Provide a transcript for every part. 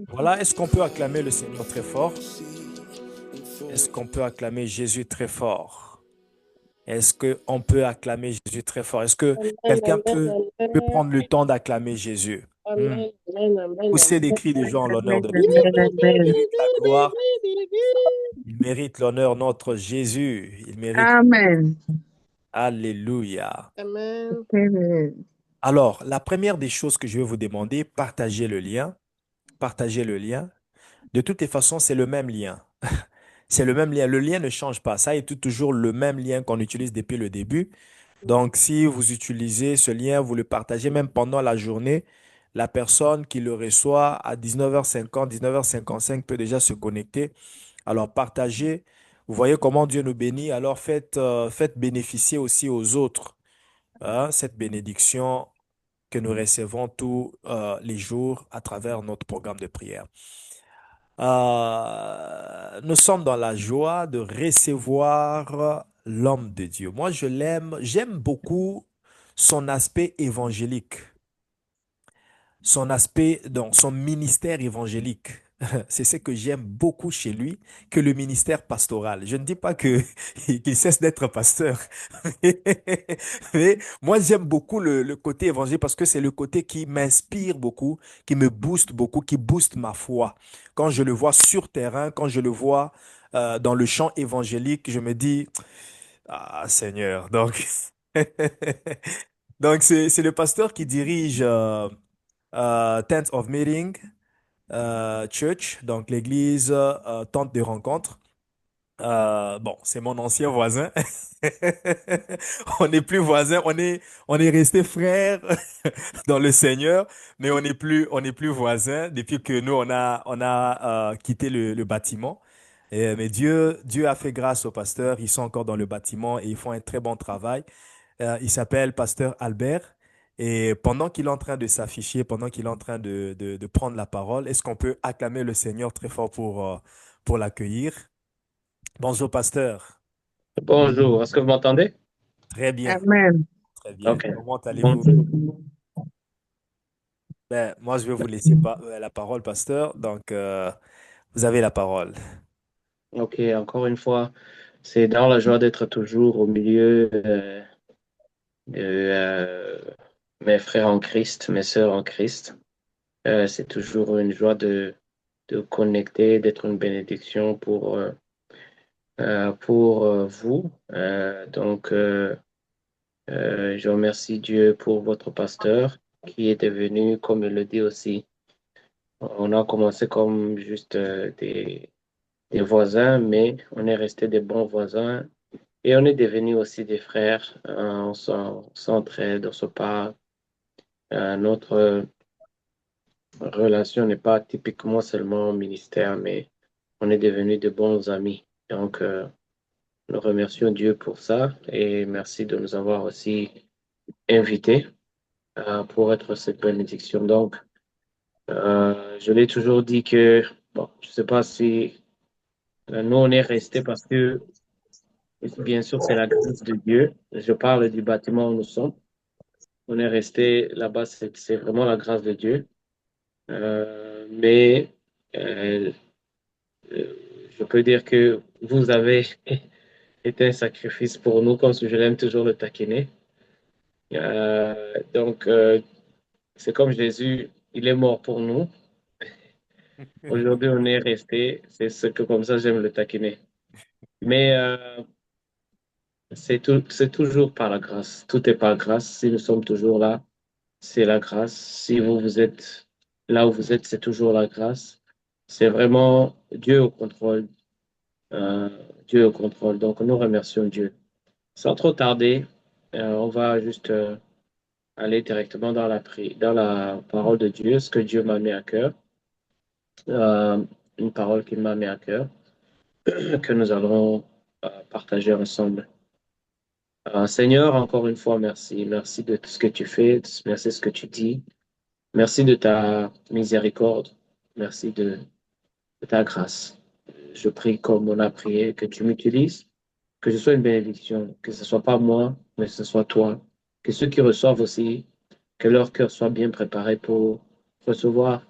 Voilà, est-ce qu'on peut acclamer le Seigneur très fort? Est-ce qu'on peut acclamer Jésus très fort? Est-ce qu'on peut acclamer Jésus très fort? Est-ce que Amen, quelqu'un amen, peut amen, prendre le temps d'acclamer Jésus? Hmm. amen, amen, amen, Poussez des amen. cris de joie en l'honneur Amen, de notre Dieu. amen, amen. Il mérite la gloire, il mérite l'honneur, notre Jésus. Il mérite. Amen. Alléluia. Amen. Amen. Alors, la première des choses que je vais vous demander, partagez le lien. Partagez le lien. De toutes les façons, c'est le même lien. C'est le même lien. Le lien ne change pas. Ça est toujours le même lien qu'on utilise depuis le début. Donc, si vous utilisez ce lien, vous le partagez même pendant la journée, la personne qui le reçoit à 19h50, 19h55 peut déjà se connecter. Alors, partagez. Vous voyez comment Dieu nous bénit. Alors, faites bénéficier aussi aux autres, hein, cette bénédiction que nous recevons tous les jours à travers notre programme de prière. Nous sommes dans la joie de recevoir l'homme de Dieu. Moi, je l'aime, j'aime beaucoup son aspect évangélique, son aspect, donc son ministère évangélique. C'est ce que j'aime beaucoup chez lui, que le ministère pastoral. Je ne dis pas que qu'il cesse d'être pasteur, mais moi j'aime beaucoup le côté évangélique parce que c'est le côté qui m'inspire beaucoup, qui me booste beaucoup, qui booste ma foi. Quand je le vois sur terrain, quand je le vois dans le champ évangélique, je me dis, ah Seigneur, donc donc c'est le pasteur qui dirige Tent of Meeting Church, donc l'église tente de rencontre. Bon, c'est mon ancien voisin. On n'est plus voisins, on est resté frères dans le Seigneur, mais on n'est plus voisins depuis que nous on a quitté le bâtiment. Mais Dieu a fait grâce aux pasteurs. Ils sont encore dans le bâtiment et ils font un très bon travail. Il s'appelle Pasteur Albert. Et pendant qu'il est en train de s'afficher, pendant qu'il est en train de prendre la parole, est-ce qu'on peut acclamer le Seigneur très fort pour l'accueillir? Bonjour, pasteur. Bonjour, est-ce que vous m'entendez? Très bien, Amen. très bien. Ok. Comment allez-vous? Bonjour. Ben, moi, je vais vous laisser la parole, pasteur. Donc, vous avez la parole. Ok, encore une fois, c'est dans la joie d'être toujours au milieu de mes frères en Christ, mes sœurs en Christ. C'est toujours une joie de connecter, d'être une bénédiction pour vous. Je remercie Dieu pour votre pasteur qui est devenu, comme il le dit aussi, on a commencé comme juste des voisins, mais on est resté des bons voisins et on est devenus aussi des frères. On s'entraide, on se parle. Notre relation n'est pas typiquement seulement au ministère, mais on est devenus de bons amis. Donc, nous remercions Dieu pour ça et merci de nous avoir aussi invités pour être cette bénédiction. Donc, je l'ai toujours dit que, bon, je ne sais pas si nous on est restés parce que bien sûr, c'est la grâce de Dieu. Je parle du bâtiment où nous sommes. On est resté là-bas, c'est vraiment la grâce de Dieu. Mais euh, euh, je peux dire que vous avez été un sacrifice pour nous, comme je l'aime toujours le taquiner. Donc, c'est comme Jésus, il est mort pour nous. Aujourd'hui, on est resté. C'est ce que comme ça, j'aime le taquiner. Mais c'est toujours par la grâce. Tout est par grâce. Si nous sommes toujours là, c'est la grâce. Si vous êtes là où vous êtes, c'est toujours la grâce. C'est vraiment Dieu au contrôle. Euh, Dieu au contrôle. Donc, nous remercions Dieu. Sans trop tarder, on va juste aller directement dans la parole de Dieu, ce que Dieu m'a mis à cœur. Euh, une parole qu'il m'a mis à cœur, que nous allons partager ensemble. Seigneur, encore une fois, merci. Merci de tout ce que tu fais. Merci de ce que tu dis. Merci de ta miséricorde. Merci de ta grâce. Je prie comme on a prié que tu m'utilises, que ce soit une bénédiction, que ce soit pas moi, mais que ce soit toi. Que ceux qui reçoivent aussi, que leur cœur soit bien préparé pour recevoir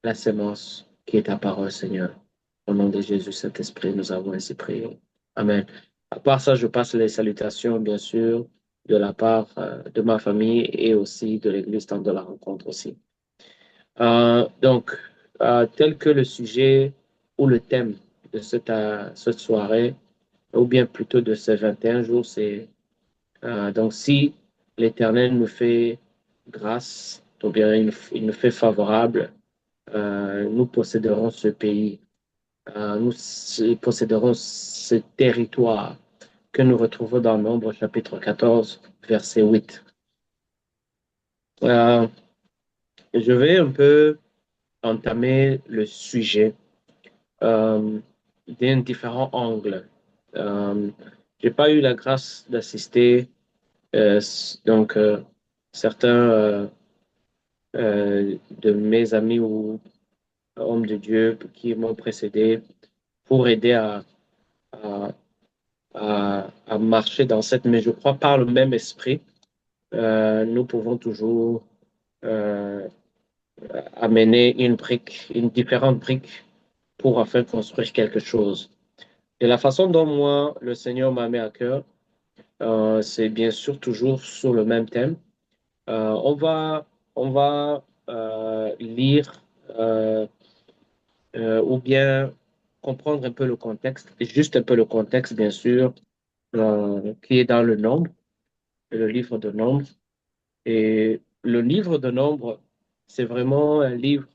la sémence qui est ta parole, Seigneur. Au nom de Jésus, Saint-Esprit, nous avons ainsi prié. Amen. À part ça, je passe les salutations, bien sûr, de la part de ma famille et aussi de l'Église, tant de la rencontre aussi. Donc, tel que le sujet ou le thème de cette soirée, ou bien plutôt de ces 21 jours, c'est donc si l'Éternel nous fait grâce, ou bien il nous fait favorable, nous posséderons ce pays, posséderons ce territoire que nous retrouvons dans Nombre chapitre 14, verset 8. Euh, je vais un peu entamer le sujet d'un différent angle. Euh, j'ai pas eu la grâce d'assister donc certains de mes amis ou hommes de Dieu qui m'ont précédé pour aider à, à marcher dans cette, mais je crois par le même esprit, nous pouvons toujours euh, amener une brique, une différente brique pour enfin construire quelque chose. Et la façon dont moi, le Seigneur m'a mis à cœur, c'est bien sûr toujours sur le même thème. On va lire ou bien comprendre un peu le contexte, juste un peu le contexte, bien sûr, qui est dans le Nombre, le livre de Nombre. Et le livre de Nombre, c'est vraiment un livre,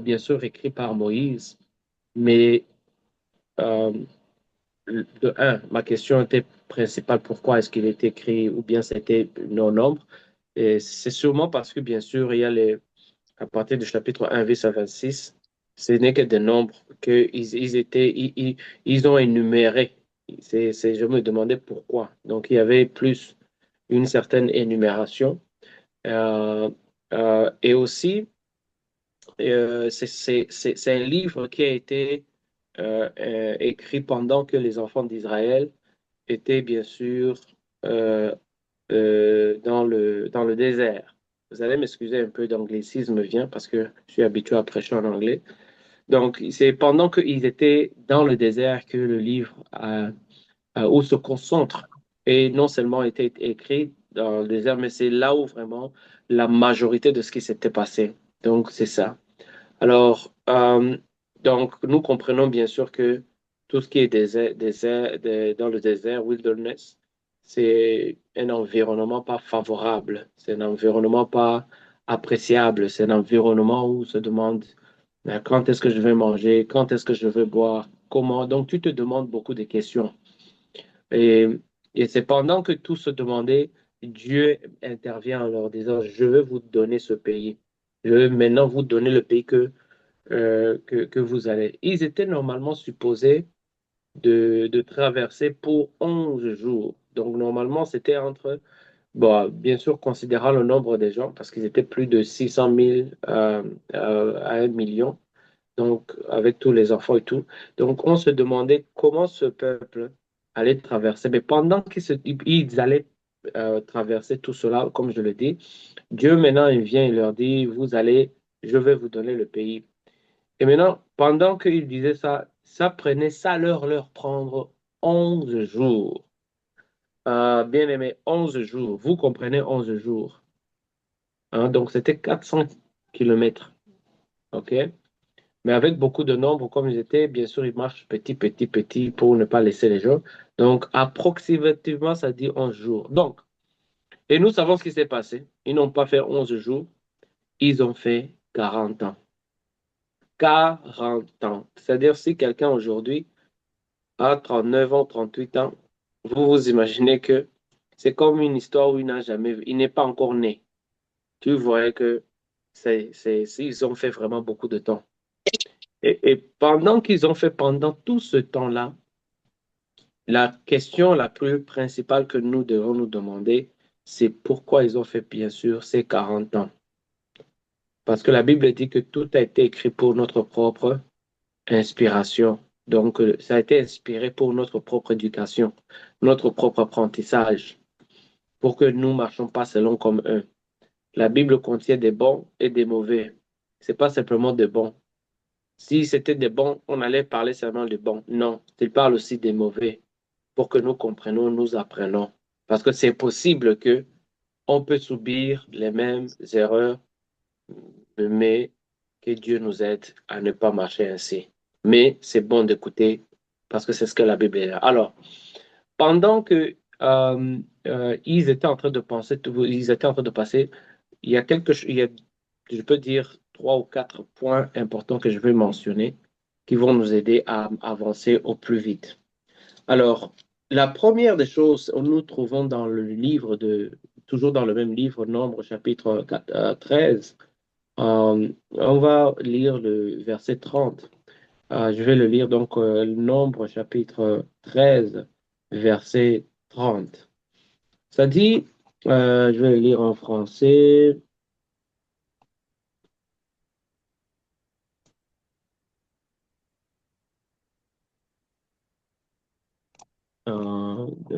bien sûr, écrit par Moïse, mais euh, de un, ma question était principale, pourquoi est-ce qu'il est écrit, ou bien c'était non-nombre. Et c'est sûrement parce que, bien sûr, il y a à partir du chapitre 1, verset 26, ce n'est que des nombres ils ont énuméré. Je me demandais pourquoi. Donc, il y avait plus une certaine énumération. Euh, et aussi, c'est un livre qui a été écrit pendant que les enfants d'Israël étaient, bien sûr, euh, dans le désert. Vous allez m'excuser un peu d'anglicisme vient parce que je suis habitué à prêcher en anglais. Donc, c'est pendant qu'ils étaient dans le désert que le livre où se concentre et non seulement était écrit dans le désert, mais c'est là où vraiment la majorité de ce qui s'était passé. Donc, c'est ça. Alors, donc, nous comprenons bien sûr que tout ce qui est dans le désert, wilderness, c'est un environnement pas favorable, c'est un environnement pas appréciable, c'est un environnement où on se demande quand est-ce que je vais manger, quand est-ce que je vais boire, comment. Donc, tu te demandes beaucoup de questions. Et, et c'est pendant que tout se demandait, Dieu intervient en leur disant, je vais vous donner ce pays. Je vais maintenant vous donner le pays que vous allez. Ils étaient normalement supposés de traverser pour 11 jours. Donc, normalement, c'était entre, bon, bien sûr, considérant le nombre des gens, parce qu'ils étaient plus de 600 000 à 1 million, donc avec tous les enfants et tout. Donc, on se demandait comment ce peuple allait traverser. Mais pendant ils allaient traverser tout cela, comme je le dis, Dieu maintenant, il vient et leur dit, vous allez, je vais vous donner le pays. Et maintenant, pendant qu'ils disaient ça, ça leur prendre 11 jours. Bien aimé, 11 jours. Vous comprenez 11 jours. Hein, donc, c'était 400 kilomètres. OK? Mais avec beaucoup de nombres, comme ils étaient, bien sûr, ils marchent petit, petit, petit pour ne pas laisser les gens. Donc, approximativement, ça dit 11 jours. Donc, et nous savons ce qui s'est passé. Ils n'ont pas fait 11 jours, ils ont fait 40 ans. 40 ans. C'est-à-dire, si quelqu'un aujourd'hui à 39 ans, 38 ans, vous vous imaginez que c'est comme une histoire où il n'a jamais vu, il n'est pas encore né. Tu vois que ils ont fait vraiment beaucoup de temps. Et pendant qu'ils ont fait pendant tout ce temps-là, la question la plus principale que nous devons nous demander, c'est pourquoi ils ont fait, bien sûr, ces 40 ans. Parce que la Bible dit que tout a été écrit pour notre propre inspiration. Donc, ça a été inspiré pour notre propre éducation, notre propre apprentissage, pour que nous ne marchions pas selon comme eux. La Bible contient des bons et des mauvais. C'est pas simplement des bons. Si c'était des bons, on allait parler seulement des bons. Non, il parle aussi des mauvais pour que nous comprenions, nous apprenons. Parce que c'est possible que on peut subir les mêmes erreurs, mais que Dieu nous aide à ne pas marcher ainsi. Mais c'est bon d'écouter parce que c'est ce que la Bible est là. Alors, pendant que ils étaient en train de penser, ils étaient en train de passer, il y a quelque chose, je peux dire trois ou quatre points importants que je vais mentionner qui vont nous aider à avancer au plus vite. Alors, la première des choses, nous trouvons dans le livre toujours dans le même livre, Nombre, chapitre 13, on va lire le verset 30. Je vais le lire donc, Nombre, chapitre 13, verset 30. Ça dit, je vais le lire en français.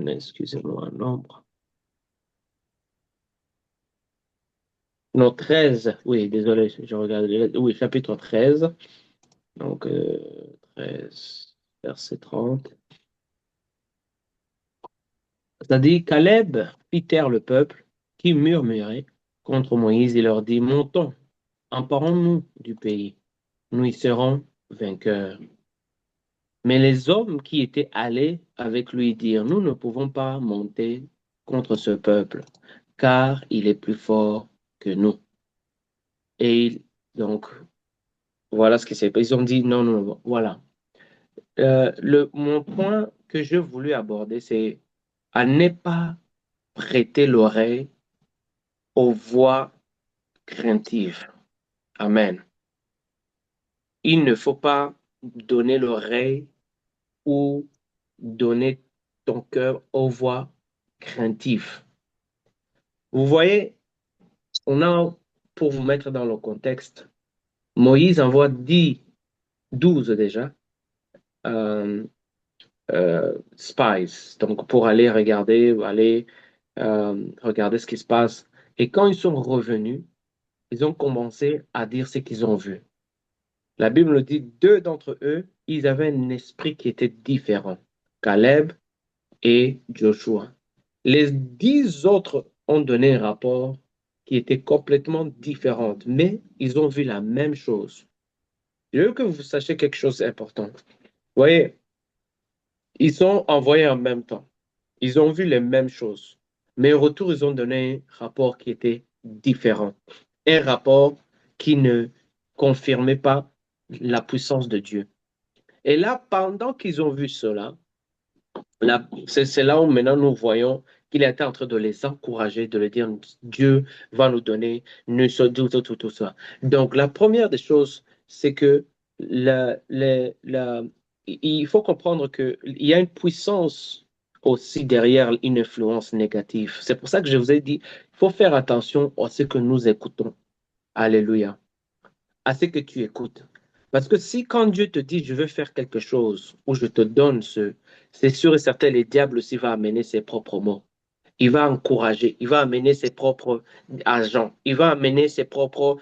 Excusez-moi, Nombre. Non, 13. Oui, désolé, je regarde. Oui, chapitre 13. Donc, 13, verset 30. Ça dit, Caleb fit taire le peuple qui murmurait contre Moïse et leur dit, montons, emparons-nous du pays, nous y serons vainqueurs. Mais les hommes qui étaient allés avec lui dirent, nous ne pouvons pas monter contre ce peuple, car il est plus fort que nous. Et donc, voilà ce qui s'est passé. Ils ont dit, non, non, non, voilà. Mon point que je voulais aborder, c'est à ne pas prêter l'oreille aux voix craintives. Amen. Il ne faut pas donner l'oreille ou donner ton cœur aux voix craintives. Vous voyez, on a, pour vous mettre dans le contexte, Moïse envoie 12 déjà, euh, spies, donc pour aller regarder ce qui se passe. Et quand ils sont revenus, ils ont commencé à dire ce qu'ils ont vu. La Bible nous dit, deux d'entre eux, ils avaient un esprit qui était différent, Caleb et Joshua. Les 10 autres ont donné un rapport qui était complètement différent, mais ils ont vu la même chose. Je veux que vous sachiez quelque chose d'important. Vous voyez, ils sont envoyés en même temps. Ils ont vu les mêmes choses. Mais au retour, ils ont donné un rapport qui était différent. Un rapport qui ne confirmait pas la puissance de Dieu. Et là, pendant qu'ils ont vu cela, c'est là où maintenant nous voyons qu'il était en train de les encourager, de leur dire Dieu va nous donner tout ça. Donc, la première des choses, c'est que il faut comprendre qu'il y a une puissance aussi derrière une influence négative. C'est pour ça que je vous ai dit, il faut faire attention à ce que nous écoutons. Alléluia. À ce que tu écoutes. Parce que si quand Dieu te dit, je veux faire quelque chose, ou je te donne c'est sûr et certain, le diable aussi va amener ses propres mots. Il va encourager, il va amener ses propres agents, il va amener ses propres,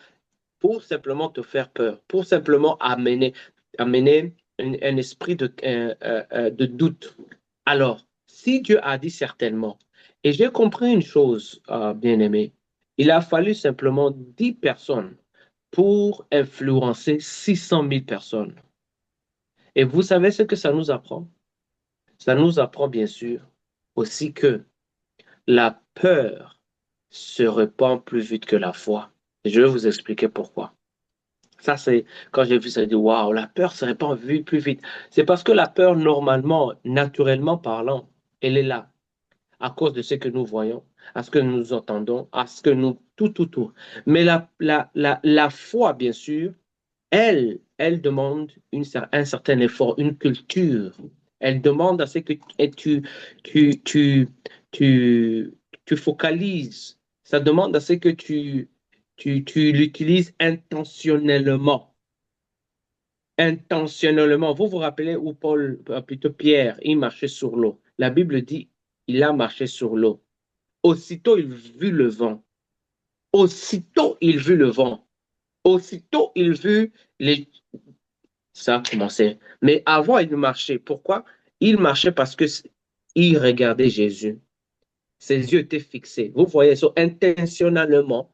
pour simplement te faire peur, pour simplement amener un esprit de doute. Alors, si Dieu a dit certainement, et j'ai compris une chose, bien-aimé, il a fallu simplement 10 personnes pour influencer 600 000 personnes. Et vous savez ce que ça nous apprend? Ça nous apprend bien sûr aussi que la peur se répand plus vite que la foi. Et je vais vous expliquer pourquoi. Ça, c'est quand j'ai vu ça, j'ai dit, waouh, la peur se répand plus vite. C'est parce que la peur, normalement, naturellement parlant, elle est là à cause de ce que nous voyons, à ce que nous entendons, à ce que nous, tout. Mais la foi, bien sûr, elle demande un certain effort, une culture. Elle demande à ce que tu, tu, tu, tu focalises. Ça demande à ce que tu l'utilises intentionnellement. intentionnellement. Vous vous rappelez où Paul, plutôt Pierre, il marchait sur l'eau. La Bible dit, il a marché sur l'eau. Aussitôt, il vit le vent. Aussitôt, il vit le vent. Aussitôt, il vit les... Ça a commencé. Mais avant, il marchait. Pourquoi? Il marchait parce que il regardait Jésus. Ses yeux étaient fixés. Vous voyez, so, intentionnellement,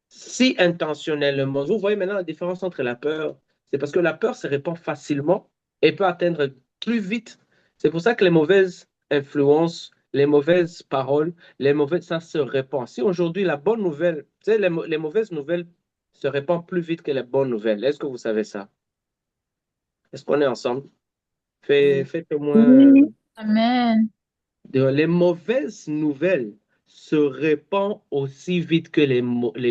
si intentionnellement, vous voyez maintenant la différence entre la peur, c'est parce que la peur se répand facilement et peut atteindre plus vite. C'est pour ça que les mauvaises influences, les mauvaises paroles, ça se répand. Si aujourd'hui la bonne nouvelle, tu sais, les mauvaises nouvelles se répandent plus vite que les bonnes nouvelles. Est-ce que vous savez ça? Est-ce qu'on est ensemble? Faites-moi Oui. Amen. les mauvaises nouvelles se répandent aussi vite que les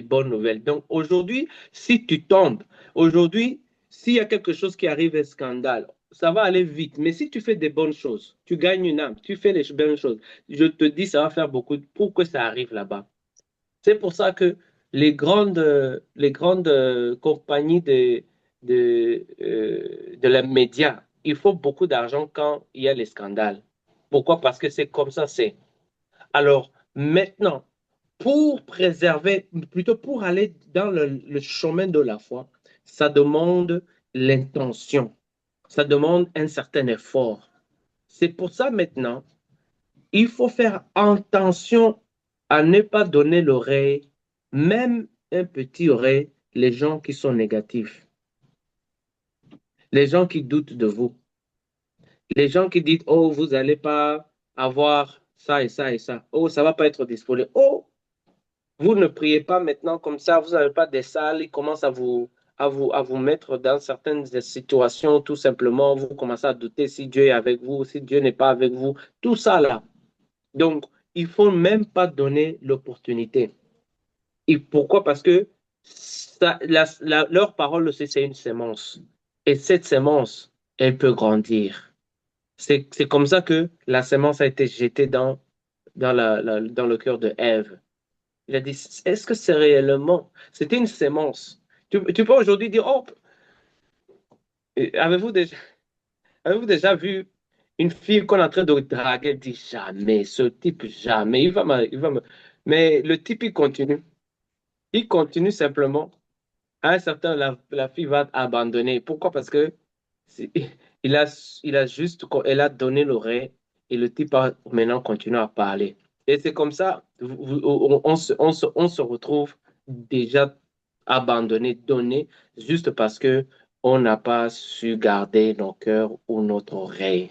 bonnes nouvelles. Donc aujourd'hui, si tu tombes, aujourd'hui, s'il y a quelque chose qui arrive, un scandale, ça va aller vite. Mais si tu fais des bonnes choses, tu gagnes une âme, tu fais les bonnes choses, je te dis, ça va faire beaucoup pour que ça arrive là-bas. C'est pour ça que les grandes compagnies de la média, il faut beaucoup d'argent quand il y a les scandales. Pourquoi? Parce que c'est comme ça, c'est. Alors, maintenant, pour préserver, plutôt pour aller dans le chemin de la foi, ça demande l'intention, ça demande un certain effort. C'est pour ça maintenant, il faut faire attention à ne pas donner l'oreille, même un petit oreille, les gens qui sont négatifs, les gens qui doutent de vous, les gens qui disent, oh, vous n'allez pas avoir ça et ça et ça, oh, ça ne va pas être disponible, oh, vous ne priez pas maintenant comme ça, vous n'avez pas des salles, ils commencent à vous mettre dans certaines situations, tout simplement, vous commencez à douter si Dieu est avec vous, si Dieu n'est pas avec vous, tout ça là. Donc, il ne faut même pas donner l'opportunité. Et pourquoi? Parce que leur parole aussi, c'est une sémence. Et cette sémence, elle peut grandir. C'est comme ça que la sémence a été jetée dans le cœur de Ève. Il a dit, est-ce que c'est réellement? C'était une sémence. Tu peux aujourd'hui dire, oh, avez-vous déjà, avez-vous déjà vu une fille qu'on est en train de draguer? Elle dit, jamais, ce type, jamais. Mais le type, il continue. Il continue simplement. À un certain, la fille va abandonner. Pourquoi? Parce que c'est- il a, elle a donné l'oreille et le type a maintenant continué à parler. Et c'est comme ça, on se retrouve déjà abandonné, donné, juste parce que on n'a pas su garder nos cœurs ou notre oreille.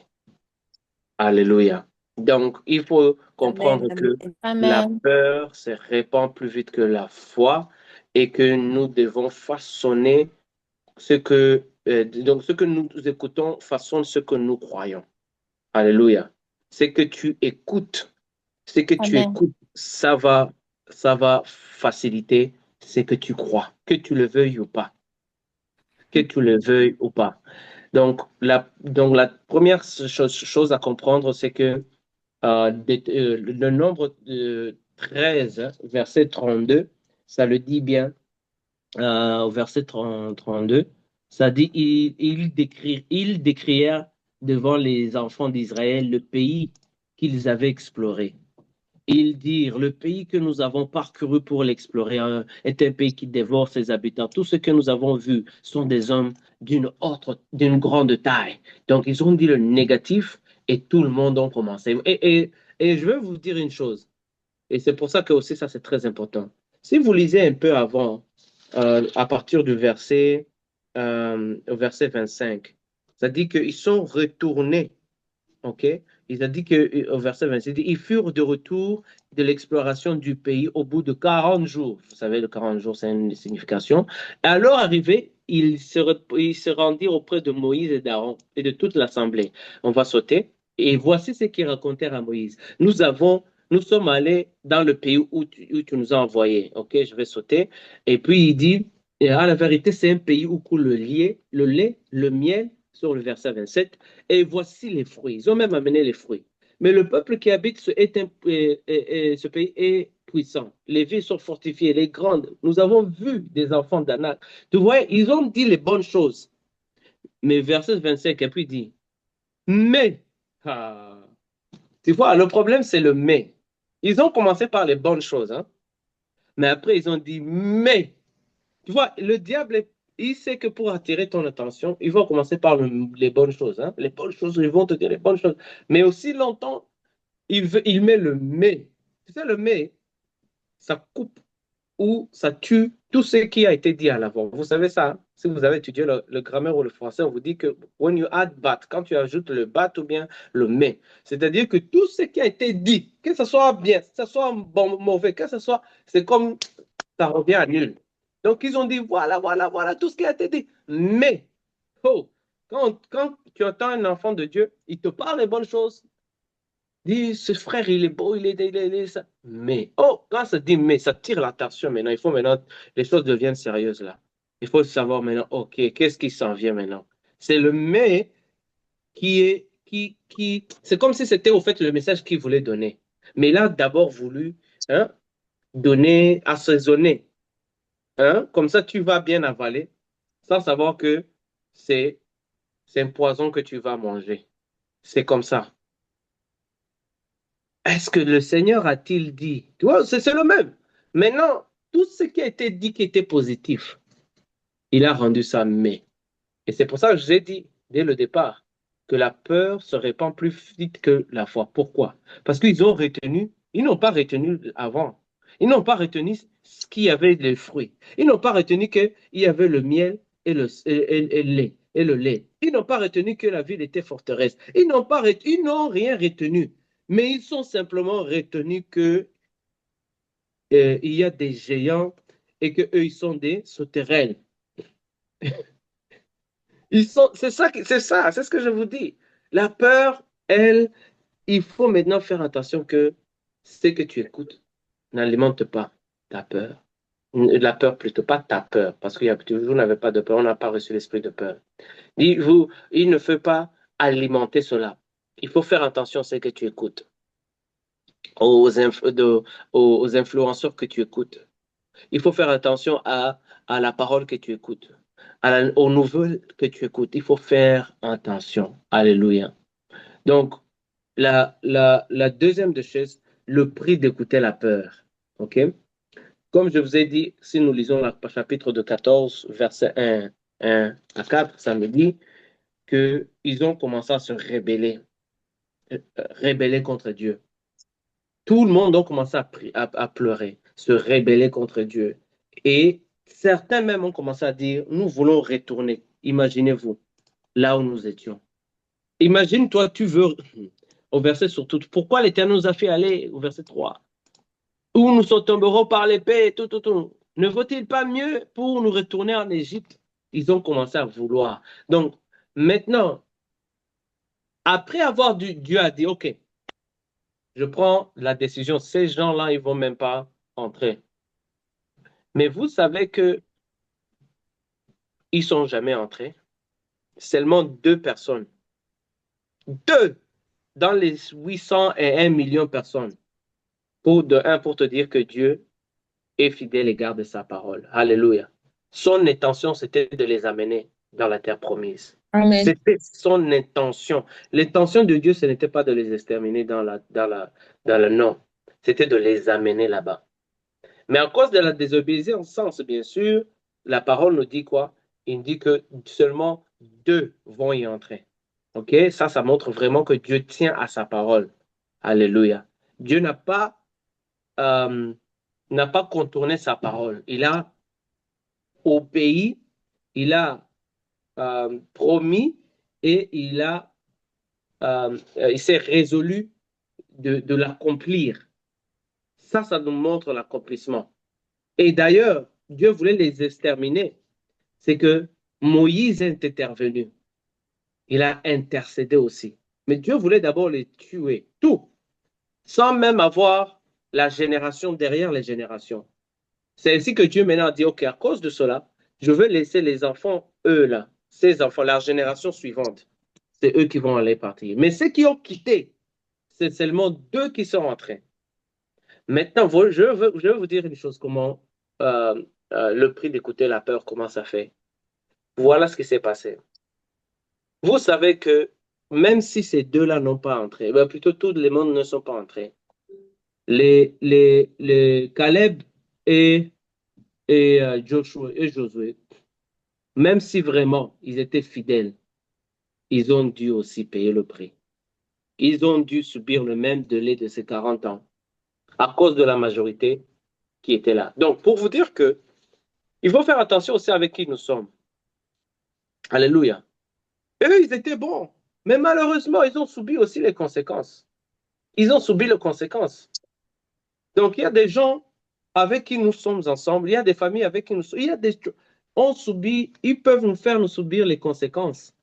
Alléluia. Donc, il faut Amen, comprendre que amen. la Amen. peur se répand plus vite que la foi et que nous devons façonner donc ce que nous écoutons façonne ce que nous croyons. Alléluia. C'est que tu écoutes, c'est que tu Amen. écoutes, ça va faciliter ce que tu crois, que tu le veuilles ou pas, que tu le veuilles ou pas. Donc la première chose à comprendre, c'est que le nombre de 13, verset 32, ça le dit bien, au verset 32, ça dit, ils décrièrent devant les enfants d'Israël le pays qu'ils avaient exploré. Ils dirent, le pays que nous avons parcouru pour l'explorer est un pays qui dévore ses habitants. Tout ce que nous avons vu sont des hommes d'une grande taille. Donc, ils ont dit le négatif et tout le monde a commencé. Et je veux vous dire une chose, et c'est pour ça que aussi ça c'est très important. Si vous lisez un peu avant, à partir du au verset 25, ça dit qu'ils sont retournés. OK? Il a dit que, au verset 26, il dit, ils furent de retour de l'exploration du pays au bout de 40 jours. Vous savez, le 40 jours, c'est une signification. Et alors arrivé, ils se rendirent auprès de Moïse et d'Aaron et de toute l'assemblée. On va sauter. Et voici ce qu'ils racontèrent à Moïse. Nous sommes allés dans le pays où tu nous as envoyés. OK, je vais sauter. Et puis il dit, et à la vérité, c'est un pays où coule le lait, le miel, sur le verset 27. Et voici les fruits. Ils ont même amené les fruits. Mais le peuple qui habite ce pays est puissant. Les villes sont fortifiées, les grandes. Nous avons vu des enfants d'Anak. Tu vois, ils ont dit les bonnes choses. Mais verset 25, et puis il dit, mais, ah, tu vois, le problème, c'est le mais. Ils ont commencé par les bonnes choses, hein, mais après, ils ont dit, mais. Tu vois, le diable, il sait que pour attirer ton attention, il va commencer par les bonnes choses, hein. Les bonnes choses, ils vont te dire les bonnes choses. Mais aussi longtemps, il met le mais. Tu sais, le mais, ça coupe ou ça tue tout ce qui a été dit à l'avant. Vous savez ça, hein? Si vous avez étudié le grammaire ou le français, on vous dit que when you add but, quand tu ajoutes le but ou bien le mais, c'est-à-dire que tout ce qui a été dit, que ce soit bien, que ce soit bon, mauvais, que ce soit, c'est comme ça revient à nul. Donc ils ont dit voilà, voilà, voilà tout ce qui a été dit. Mais, oh, quand tu entends un enfant de Dieu, il te parle les bonnes choses, dit, ce frère, il est beau, ça. Mais, oh, quand ça dit mais, ça tire l'attention maintenant. Il faut maintenant, les choses deviennent sérieuses là. Il faut savoir maintenant, ok, qu'est-ce qui s'en vient maintenant? C'est le mais c'est comme si c'était au fait le message qu'il voulait donner. Mais il a d'abord voulu hein, donner, assaisonner. Hein, comme ça, tu vas bien avaler sans savoir que c'est, c'est un poison que tu vas manger. C'est comme ça. Est-ce que le Seigneur a-t-il dit? Tu vois, c'est le même. Maintenant, tout ce qui a été dit qui était positif, il a rendu ça mais. Et c'est pour ça que je vous ai dit dès le départ que la peur se répand plus vite que la foi. Pourquoi? Parce qu'ils ont retenu, ils n'ont pas retenu avant. Ils n'ont pas retenu ce qu'il y avait les fruits. Ils n'ont pas retenu qu'il y avait le miel et le lait. Et le lait. Ils n'ont pas retenu que la ville était forteresse. Ils n'ont rien retenu. Mais ils sont simplement retenus que il y a des géants et que eux ils sont des sauterelles. C'est ce que je vous dis. La peur, elle, il faut maintenant faire attention que ce que tu écoutes n'alimente pas ta peur. La peur plutôt, pas ta peur, parce que vous n'avez pas de peur, on n'a pas reçu l'esprit de peur. Il ne faut pas alimenter cela. Il faut faire attention à ce que tu écoutes, aux influenceurs que tu écoutes. Il faut faire attention à la parole que tu écoutes, aux nouvelles que tu écoutes. Il faut faire attention. Alléluia. Donc, la deuxième des choses, le prix d'écouter la peur. OK? Comme je vous ai dit, si nous lisons le chapitre de 14, verset 1 à 4, ça me dit qu'ils ont commencé à se rebeller contre Dieu. Tout le monde a commencé à pleurer, se rebeller contre Dieu. Et certains même ont commencé à dire, nous voulons retourner. Imaginez-vous, là où nous étions. Imagine-toi, tu veux, au verset surtout, pourquoi l'Éternel nous a fait aller, au verset 3, où nous tomberons par l'épée, tout. Ne vaut-il pas mieux pour nous retourner en Égypte? Ils ont commencé à vouloir. Donc, maintenant, après avoir Dieu a dit, OK, je prends la décision, ces gens-là, ils ne vont même pas entrer. Mais vous savez que ils sont jamais entrés. Seulement deux personnes. Deux dans les 801 millions de personnes. Pour te dire que Dieu est fidèle et garde sa parole. Alléluia. Son intention, c'était de les amener dans la terre promise. Amen. C'était son intention. L'intention de Dieu, ce n'était pas de les exterminer dans le non. C'était de les amener là-bas. Mais à cause de la désobéissance, bien sûr, la parole nous dit quoi? Il dit que seulement deux vont y entrer. OK? Ça montre vraiment que Dieu tient à sa parole. Alléluia. Dieu euh, n'a pas contourné sa parole. Il a obéi, il a promis et il s'est résolu de l'accomplir. Ça nous montre l'accomplissement. Et d'ailleurs, Dieu voulait les exterminer. C'est que Moïse est intervenu. Il a intercédé aussi. Mais Dieu voulait d'abord les tuer, tout, sans même avoir la génération derrière les générations. C'est ainsi que Dieu maintenant a dit, OK, à cause de cela, je veux laisser les enfants, eux là, ces enfants, la génération suivante, c'est eux qui vont aller partir. Mais ceux qui ont quitté, c'est seulement deux qui sont entrés. Maintenant, je veux vous dire une chose, comment le prix d'écouter la peur, comment ça fait. Voilà ce qui s'est passé. Vous savez que même si ces deux-là n'ont pas entré, ben plutôt tous les mondes ne sont pas entrés, les Caleb et, Josué, même si vraiment ils étaient fidèles, ils ont dû aussi payer le prix. Ils ont dû subir le même délai de ces 40 ans à cause de la majorité qui était là. Donc, pour vous dire que il faut faire attention aussi avec qui nous sommes. Alléluia. Eux, ils étaient bons, mais malheureusement, ils ont subi aussi les conséquences. Ils ont subi les conséquences. Donc, il y a des gens avec qui nous sommes ensemble, il y a des familles avec qui nous sommes, il y a des... On subit, ils peuvent nous faire nous subir les conséquences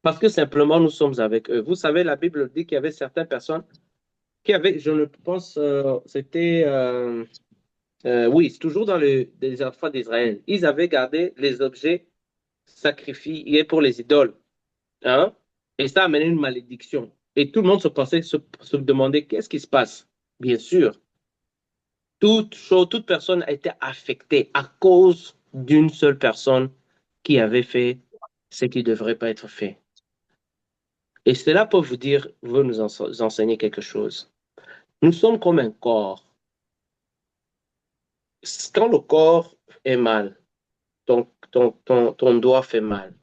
parce que simplement nous sommes avec eux. Vous savez, la Bible dit qu'il y avait certaines personnes qui avaient, je ne pense, oui, c'est toujours dans les enfants d'Israël. Ils avaient gardé les objets sacrifiés pour les idoles, hein? Et ça a amené une malédiction. Et tout le monde se pensait, se demandait qu'est-ce qui se passe. Bien sûr, toute chose, toute personne a été affectée à cause d'une seule personne qui avait fait ce qui ne devrait pas être fait. Et cela pour vous dire, veut nous enseigner quelque chose. Nous sommes comme un corps. Quand le corps est mal, ton doigt fait mal,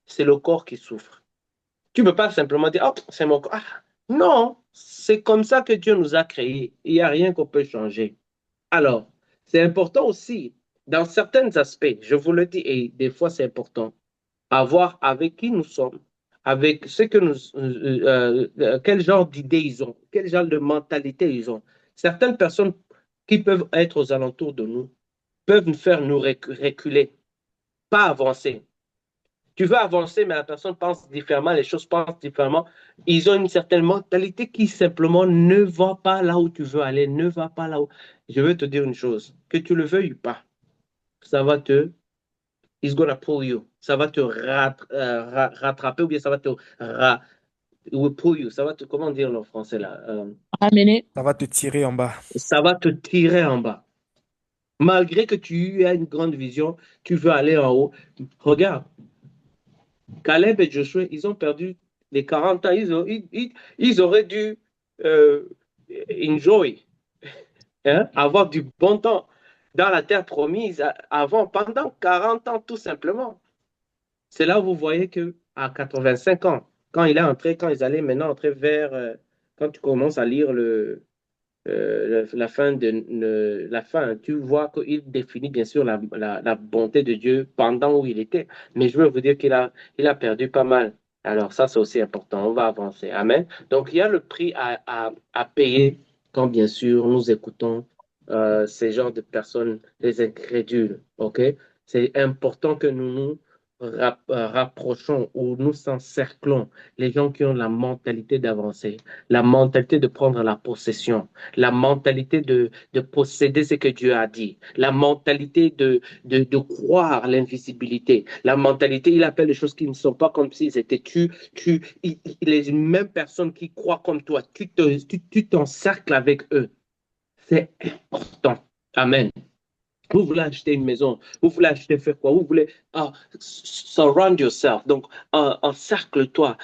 c'est le corps qui souffre. Tu ne peux pas simplement dire, oh, c'est mon corps. Ah, non, c'est comme ça que Dieu nous a créés. Il n'y a rien qu'on peut changer. Alors, c'est important aussi, dans certains aspects, je vous le dis, et des fois c'est important, à voir avec qui nous sommes, avec ce que quel genre d'idées ils ont, quel genre de mentalité ils ont. Certaines personnes qui peuvent être aux alentours de nous peuvent nous faire nous reculer, pas avancer. Tu veux avancer, mais la personne pense différemment, les choses pensent différemment. Ils ont une certaine mentalité qui simplement ne va pas là où tu veux aller, ne va pas là où... Je veux te dire une chose, que tu le veuilles ou pas, ça va te... It's gonna pull you. Ça va te rattraper ou bien ça va te... pull you. Ça va te... Comment dire en français là? Amener. Ça va te tirer en bas. Ça va te tirer en bas. Malgré que tu aies une grande vision, tu veux aller en haut. Regarde, Caleb et Josué, ils ont perdu les 40 ans. Ils auraient dû euh, enjoy, hein, avoir du bon temps dans la terre promise avant, pendant 40 ans tout simplement. C'est là où vous voyez que à 85 ans, quand il est entré, quand ils allaient maintenant entrer vers, quand tu commences à lire la fin la fin, tu vois qu'il définit bien sûr la bonté de Dieu pendant où il était. Mais je veux vous dire il a perdu pas mal. Alors ça, c'est aussi important. On va avancer. Amen. Donc il y a le prix à payer quand bien sûr nous écoutons ces genres de personnes, les incrédules. OK? C'est important que nous nous rapprochons ou nous encerclons les gens qui ont la mentalité d'avancer, la mentalité de prendre la possession, la mentalité de posséder ce que Dieu a dit, la mentalité de croire l'invisibilité, la mentalité, il appelle les choses qui ne sont pas comme s'ils étaient les mêmes personnes qui croient comme toi, tu t'encercles avec eux. C'est important. Amen. Vous voulez acheter une maison, vous voulez acheter faire quoi, vous voulez surround yourself, donc encercle-toi.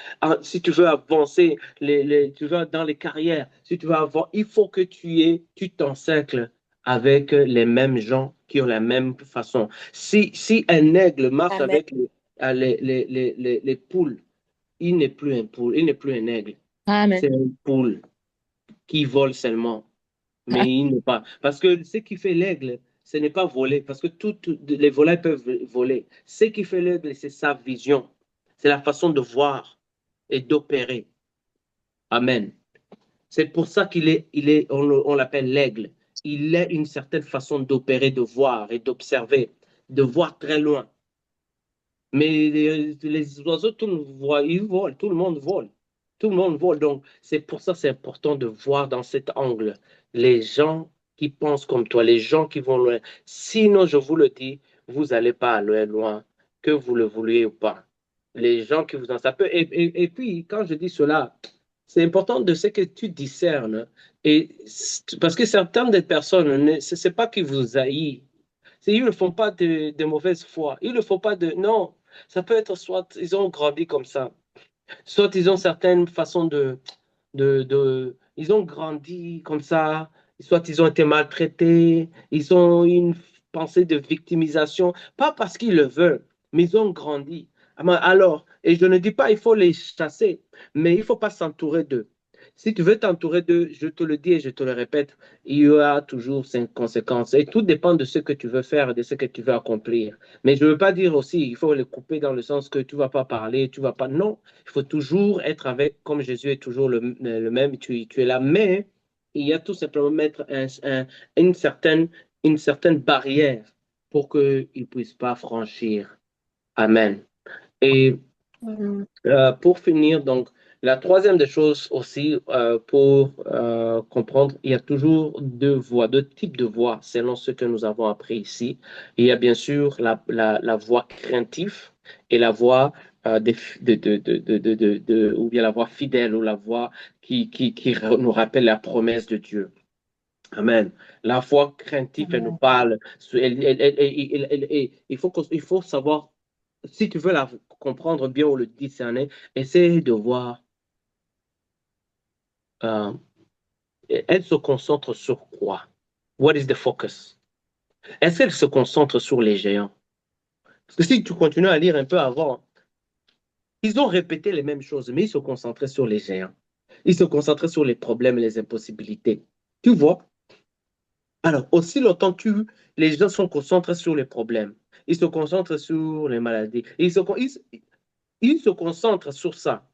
Si tu veux avancer, tu veux dans les carrières, si tu veux avancer, il faut que tu t'encercles avec les mêmes gens qui ont la même façon. Si un aigle marche Amen. avec les poules, il n'est plus un poule, il n'est plus un aigle, Amen. c'est une poule qui vole seulement mais il n'est pas. Parce que ce qui fait l'aigle, ce n'est pas voler, parce que toutes les volailles peuvent voler. Ce qui fait l'aigle, c'est sa vision, c'est la façon de voir et d'opérer. Amen. C'est pour ça on l'appelle l'aigle. Il a une certaine façon d'opérer, de voir et d'observer, de voir très loin. Mais les oiseaux, ils volent, tout le monde vole. Tout le monde vole. Donc, c'est pour ça que c'est important de voir dans cet angle les gens qui pensent comme toi, les gens qui vont loin. Sinon, je vous le dis, vous n'allez pas aller loin, que vous le vouliez ou pas. Les gens qui vous en savent. Et puis, quand je dis cela, c'est important de ce que tu discernes. Parce que certaines des personnes, ce n'est pas qu'ils vous haïssent. Ils ne font pas de mauvaise foi. Ils ne font pas de... Non, ça peut être soit ils ont grandi comme ça. Soit ils ont certaines façons ils ont grandi comme ça, soit ils ont été maltraités, ils ont une pensée de victimisation, pas parce qu'ils le veulent, mais ils ont grandi. Alors, et je ne dis pas il faut les chasser, mais il ne faut pas s'entourer d'eux. Si tu veux t'entourer d'eux, je te le dis et je te le répète, il y aura toujours ces conséquences. Et tout dépend de ce que tu veux faire et de ce que tu veux accomplir. Mais je ne veux pas dire aussi, il faut les couper dans le sens que tu ne vas pas parler, tu vas pas. Non, il faut toujours être avec, comme Jésus est toujours le même, tu es là. Mais il y a tout simplement mettre une une certaine barrière pour qu'ils ne puissent pas franchir. Amen. Et pour finir, donc, la troisième des choses aussi, pour comprendre, il y a toujours deux voies, deux types de voies selon ce que nous avons appris ici. Il y a bien sûr la voie craintive et la voie ou bien la voie fidèle ou la voie qui nous rappelle la promesse de Dieu. Amen. La foi craintive, elle nous Amen. parle. Il faut savoir, si tu veux la comprendre bien ou le discerner, essaye de voir, euh, elle se concentre sur quoi? What is the focus? Est-ce qu'elle se concentre sur les géants? Parce que si tu continues à lire un peu avant, ils ont répété les mêmes choses, mais ils se concentraient sur les géants. Ils se concentraient sur les problèmes et les impossibilités. Tu vois? Alors, aussi longtemps que les gens sont concentrés sur les problèmes, ils se concentrent sur les maladies, ils se concentrent sur ça.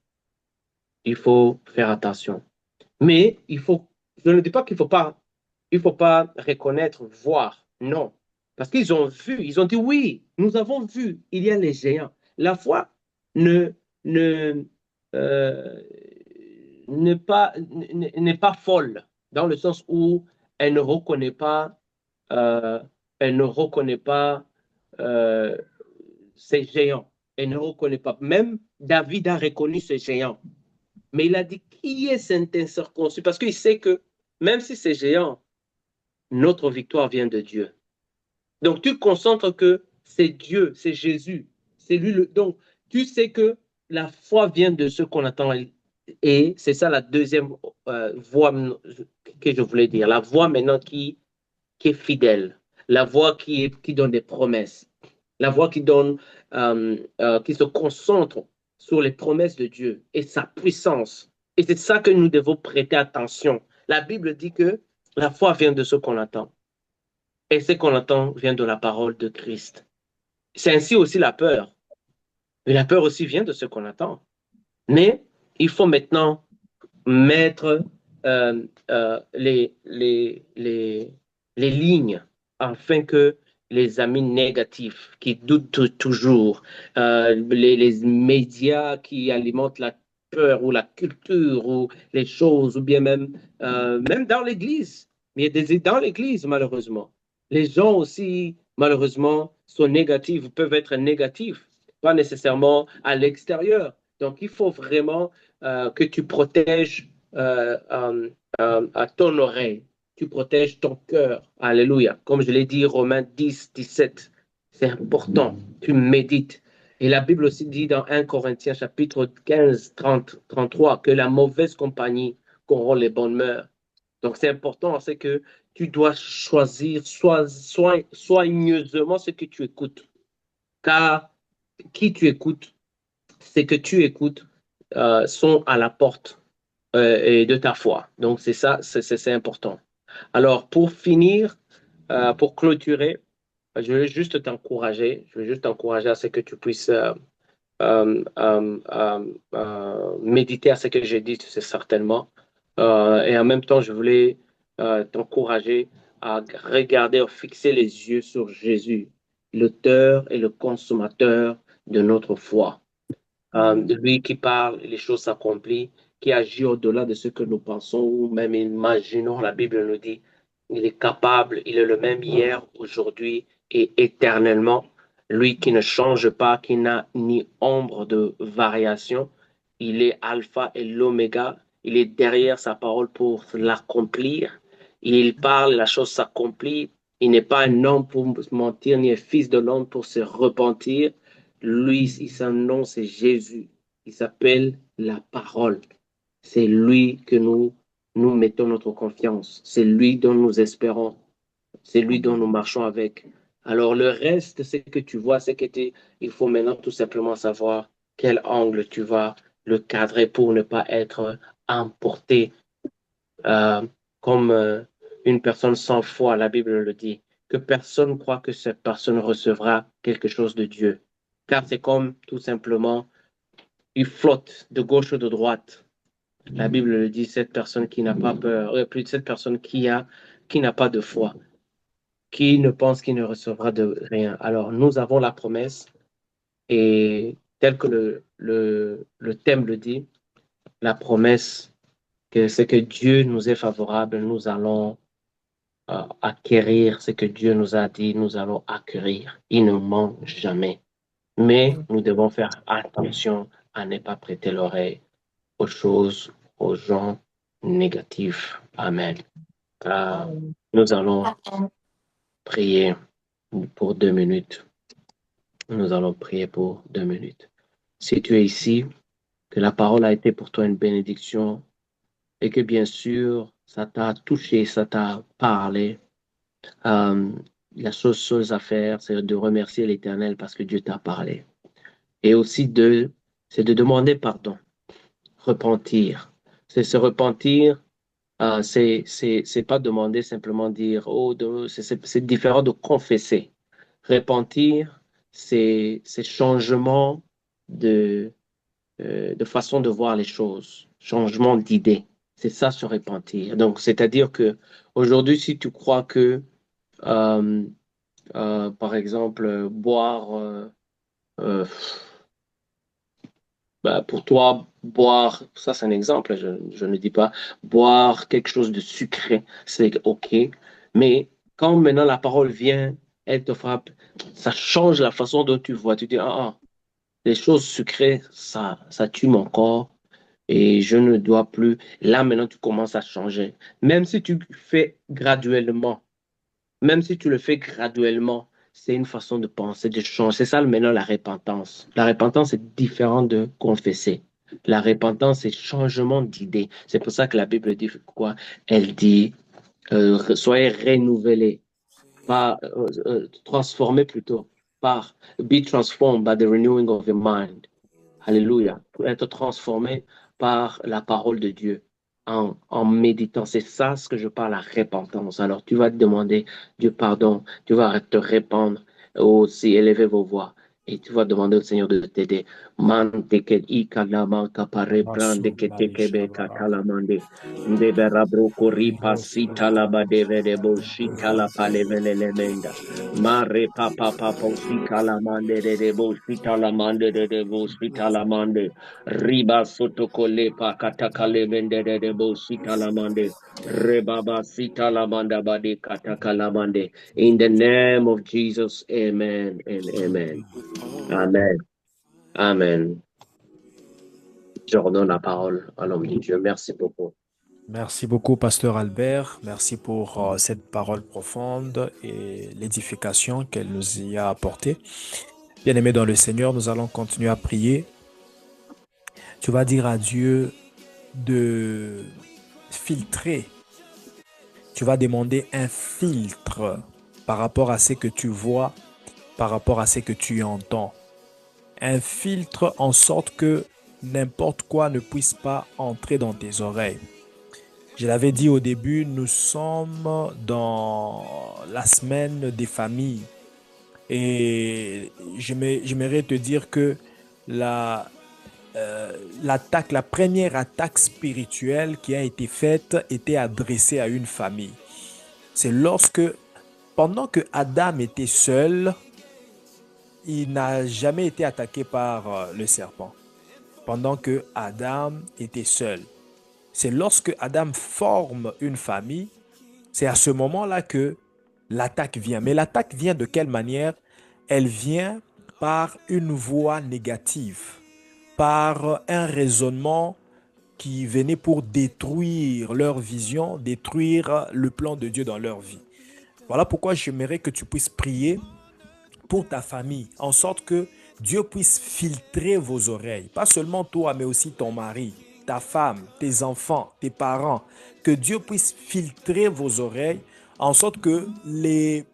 Il faut faire attention. Mais je ne dis pas il faut pas reconnaître, voir. Non. Parce qu'ils ont vu, ils ont dit oui, nous avons vu, il y a les géants. La foi ne, ne, euh, n'est pas folle, dans le sens où elle ne reconnaît pas, euh, elle ne reconnaît pas euh, ces géants. Elle ne reconnaît pas. Même David a reconnu ces géants. Mais il a dit, qui est cet incirconcis? Parce qu'il sait que même si c'est géant, notre victoire vient de Dieu. Donc tu concentres que c'est Dieu, c'est Jésus, c'est lui. Donc tu sais que la foi vient de ce qu'on attend. Et c'est ça la deuxième voie que je voulais dire. La voie maintenant qui est fidèle. La voie qui donne des promesses. La voie qui se concentre sur les promesses de Dieu et sa puissance. Et c'est ça que nous devons prêter attention. La Bible dit que la foi vient de ce qu'on attend. Et ce qu'on attend vient de la parole de Christ. C'est ainsi aussi la peur. Et la peur aussi vient de ce qu'on attend. Mais il faut maintenant mettre les lignes afin que les amis négatifs qui doutent toujours, les médias qui alimentent la peur ou la culture ou les choses, ou bien même dans l'Église, mais il y a dans l'Église malheureusement. Les gens aussi, malheureusement, sont négatifs, peuvent être négatifs, pas nécessairement à l'extérieur. Donc, il faut vraiment que tu protèges à ton oreille, tu protèges ton cœur. Alléluia. Comme je l'ai dit, Romains 10, 17, c'est important. Tu médites. Et la Bible aussi dit dans 1 Corinthiens chapitre 15, 30, 33 que la mauvaise compagnie corrompt les bonnes mœurs. Donc c'est important, c'est que tu dois choisir soigneusement ce que tu écoutes. Car qui tu écoutes, c'est que tu écoutes sont à la porte et de ta foi. Donc, c'est ça, c'est important. Alors, pour finir, pour clôturer, je veux juste t'encourager à ce que tu puisses méditer à ce que j'ai dit, c'est certainement. Et en même temps, je voulais t'encourager à regarder, à fixer les yeux sur Jésus, l'auteur et le consommateur de notre foi, de lui qui parle, les choses s'accomplissent, qui agit au-delà de ce que nous pensons ou même imaginons. La Bible nous dit, il est capable, il est le même hier, aujourd'hui et éternellement. Lui qui ne change pas, qui n'a ni ombre de variation. Il est alpha et l'oméga. Il est derrière sa parole pour l'accomplir. Il parle, la chose s'accomplit. Il n'est pas un homme pour mentir, ni un fils de l'homme pour se repentir. Lui, son nom, c'est Jésus. Il s'appelle la parole. C'est lui que nous mettons notre confiance. C'est lui dont nous espérons. C'est lui dont nous marchons avec. Alors le reste, c'est que tu vois, il faut maintenant tout simplement savoir quel angle tu vas le cadrer pour ne pas être emporté euh, comme une personne sans foi, la Bible le dit, que personne croit que cette personne recevra quelque chose de Dieu. Car c'est comme tout simplement, il flotte de gauche ou de droite. La Bible le dit, cette personne qui n'a pas peur, plus cette personne qui n'a pas de foi, qui ne pense qu'il ne recevra de rien. Alors, nous avons la promesse et tel que le thème le dit, la promesse, que c'est que Dieu nous est favorable, nous allons acquérir ce que Dieu nous a dit, nous allons acquérir. Il ne manque jamais. Mais nous devons faire attention à ne pas prêter l'oreille aux choses, aux gens négatifs. Amen. Euh, nous allons prier pour 2 minutes. Nous allons prier pour 2 minutes. Si tu es ici, que la parole a été pour toi une bénédiction et que bien sûr, ça t'a touché, ça t'a parlé. Euh, la chose à faire, c'est de remercier l'Éternel parce que Dieu t'a parlé. Et aussi c'est de demander pardon, repentir. C'est se repentir, c'est pas demander simplement dire, oh, c'est différent de confesser. Repentir, c'est changement de façon de voir les choses, changement d'idée. C'est ça se repentir. Donc, c'est-à-dire que aujourd'hui, si tu crois que euh, par exemple, boire, euh, bah, pour toi, boire, ça c'est un exemple, je ne dis pas, boire quelque chose de sucré, c'est OK, mais quand maintenant la parole vient, elle te frappe, ça change la façon dont tu vois, tu dis, les choses sucrées, ça tue mon corps et je ne dois plus, là maintenant tu commences à changer, même si tu fais graduellement. Même si tu le fais graduellement, c'est une façon de penser, de changer. C'est ça maintenant la repentance. La repentance est différente de confesser. La repentance, c'est changement d'idée. C'est pour ça que la Bible dit quoi? Elle dit, soyez renouvelés, transformés plutôt, be transformed by the renewing of your mind. Alléluia. Pour être transformé par la parole de Dieu en méditant. C'est ça ce que je parle, la repentance. Alors tu vas te demander Dieu pardon, tu vas te répandre aussi, élever vos voix. Et tu vas demander au Seigneur de t'aider. Mante que ikalama kapare prande Masu que te kebe Marisha katalamande. Ndebera broko ripa Libros sita la badeve de boshita la palevele lemenda. Mare papa papa sita la mande de boshita la mande de boshita la mande. Riba sotokole pa katakale mende de boshita la mande. Rebaba sita la manda badi katakala mande. In the name of Jesus, amen and amen. Amen. Amen. Je redonne la parole à l'homme de Dieu. Merci beaucoup. Merci beaucoup, Pasteur Albert. Merci pour cette parole profonde et l'édification qu'elle nous y a apportée. Bien-aimés dans le Seigneur, nous allons continuer à prier. Tu vas dire à Dieu de filtrer. Tu vas demander un filtre par rapport à ce que tu vois, par rapport à ce que tu entends. Un filtre en sorte que n'importe quoi ne puisse pas entrer dans tes oreilles. Je l'avais dit au début, nous sommes dans la semaine des familles et j'aimerais te dire que la, la première attaque spirituelle qui a été faite était adressée à une famille. C'est lorsque, pendant que Adam était seul, il n'a jamais été attaqué par le serpent. Pendant que Adam était seul. C'est lorsque Adam forme une famille, c'est à ce moment-là que l'attaque vient. Mais l'attaque vient de quelle manière? Elle vient par une voie négative, par un raisonnement qui venait pour détruire leur vision, détruire le plan de Dieu dans leur vie. Voilà pourquoi j'aimerais que tu puisses prier pour ta famille, en sorte que Dieu puisse filtrer vos oreilles. Pas seulement toi, mais aussi ton mari, ta femme, tes enfants, tes parents. Que Dieu puisse filtrer vos oreilles en sorte que les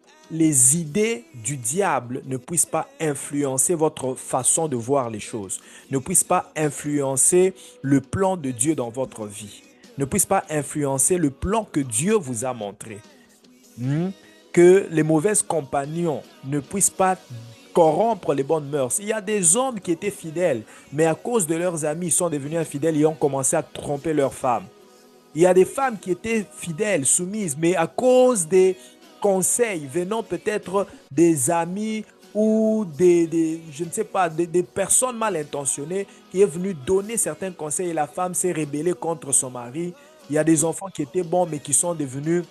idées du diable ne puissent pas influencer votre façon de voir les choses, ne puissent pas influencer le plan de Dieu dans votre vie, ne puissent pas influencer le plan que Dieu vous a montré. Que les mauvais compagnons ne puissent pas corrompre les bonnes mœurs. Il y a des hommes qui étaient fidèles, mais à cause de leurs amis, ils sont devenus infidèles et ont commencé à tromper leurs femmes. Il y a des femmes qui étaient fidèles, soumises, mais à cause des conseils venant peut-être des amis ou je ne sais pas, des personnes mal intentionnées qui est venu donner certains conseils et la femme s'est rébellée contre son mari. Il y a des enfants qui étaient bons mais qui sont devenus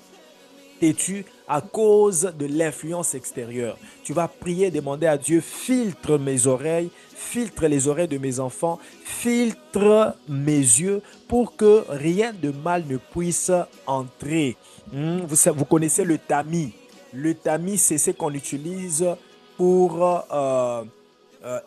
têtus à cause de l'influence extérieure. Tu vas prier, demander à Dieu, filtre mes oreilles, filtre les oreilles de mes enfants, filtre mes yeux pour que rien de mal ne puisse entrer. Vous connaissez le tamis. Le tamis, c'est ce qu'on utilise pour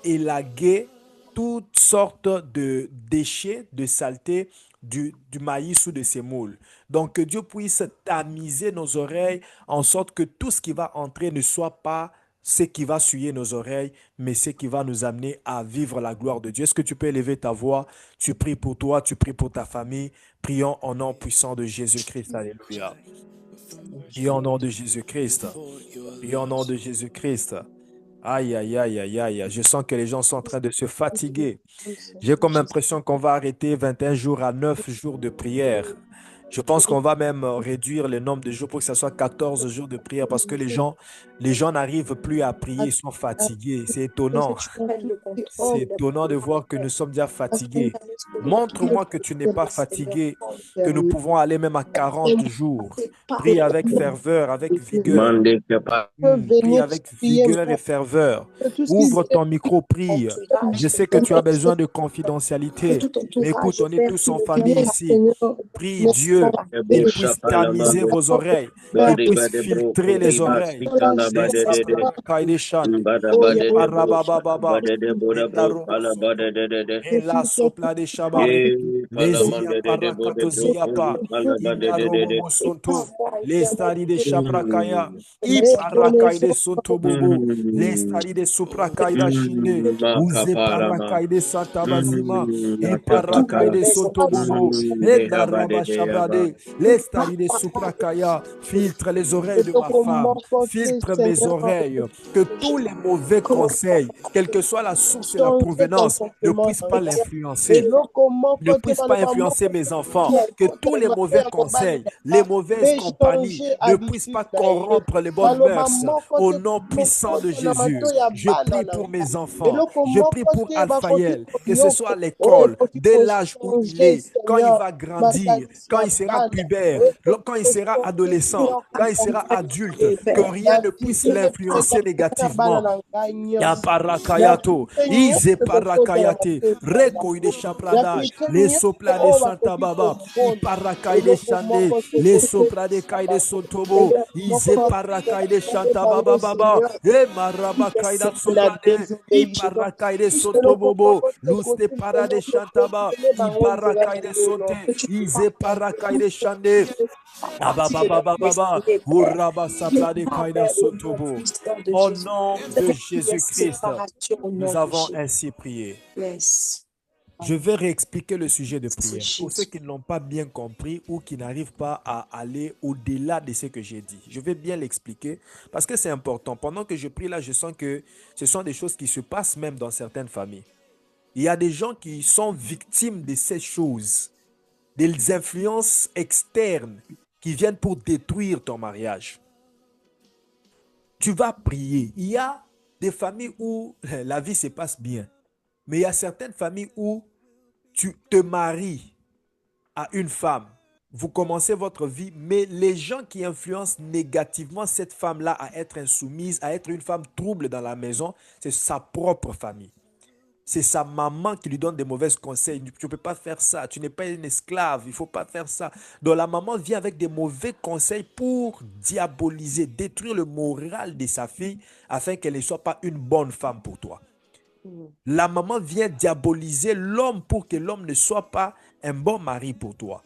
élaguer toutes sortes de déchets, de saletés du maïs ou de ses moules. Donc, que Dieu puisse tamiser nos oreilles en sorte que tout ce qui va entrer ne soit pas ce qui va souiller nos oreilles, mais ce qui va nous amener à vivre la gloire de Dieu. Est-ce que tu peux élever ta voix? Tu pries pour toi, tu pries pour ta famille. Prions au nom puissant de Jésus-Christ. Alléluia. Prions au nom de Jésus-Christ. Prions au nom de Jésus-Christ. Aïe, aïe, aïe, aïe, aïe. Je sens que les gens sont en train de se fatiguer. J'ai comme impression qu'on va arrêter 21 jours à 9 jours de prière. Je pense qu'on va même réduire le nombre de jours pour que ce soit 14 jours de prière parce que les gens n'arrivent plus à prier, ils sont fatigués. C'est étonnant. C'est étonnant de voir que nous sommes déjà fatigués. Montre-moi que tu n'es pas fatigué, que nous pouvons aller même à 40 jours. Prie avec ferveur, avec vigueur. Prie avec vigueur et ferveur. Ouvre ton micro, prie. Je sais que tu as besoin de confidentialité. Mais écoute, on est tous en famille ici. Prie Dieu qu'il puisse tamiser vos oreilles, qu'il puisse filtrer les oreilles. Les sabrakaïdeshan, les parabababa, les daroboso, et la sopla de shaba, les zia parakatoziyapa, idarobobosonto, les stari de shabrakaya, iparakaïde sontobobo, les stari de suprakaïda shinde, uze parakaïde santabazima, iparakaïde sontobobo, et daraba shabrade, les stari de suprakaya, filtre les oreilles de ma femme, filtre mes oreilles, que tous les mauvais conseils, quelle que soit la source et la provenance, ne puissent pas l'influencer, ne puissent pas influencer mes enfants, que tous les mauvais conseils, les mauvaises compagnies ne puissent pas corrompre les bonnes mœurs. Au nom puissant de Jésus, je prie pour mes enfants, je prie pour Alphaël, que ce soit à l'école, dès l'âge où il est, quand il va grandir, quand il sera pubère, quand il sera adolescent, quand il sera adulte, que rien ne puisse l'influencer négativement. Ya parakayato, ize parakayate, reko ide shaprada, les sopla de Santa Baba, i parakai de shande, les sopra de kai de sotobo, ize parakai de Shanta Baba Baba, e marabakai da sopra de, i parakai de sotobobo, lus de para de Shantaba, i parakai de sote, ize parakai de shande, Abababababa, uraba sapla de kaida sotobo. Au nom de Jésus-Christ, nous avons ainsi prié. Je vais réexpliquer le sujet de prière pour ceux qui ne l'ont pas bien compris ou qui n'arrivent pas à aller au-delà de ce que j'ai dit. Je vais bien l'expliquer parce que c'est important. Pendant que je prie là, je sens que ce sont des choses qui se passent même dans certaines familles. Il y a des gens qui sont victimes de ces choses, des influences externes qui viennent pour détruire ton mariage. Tu vas prier. Il y a des familles où la vie se passe bien. Mais il y a certaines familles où tu te maries à une femme. Vous commencez votre vie, mais les gens qui influencent négativement cette femme-là à être insoumise, à être une femme trouble dans la maison, c'est sa propre famille. C'est sa maman qui lui donne des mauvais conseils. Tu ne peux pas faire ça. Tu n'es pas une esclave. Il ne faut pas faire ça. Donc la maman vient avec des mauvais conseils pour diaboliser, détruire le moral de sa fille afin qu'elle ne soit pas une bonne femme pour toi. La maman vient diaboliser l'homme pour que l'homme ne soit pas un bon mari pour toi.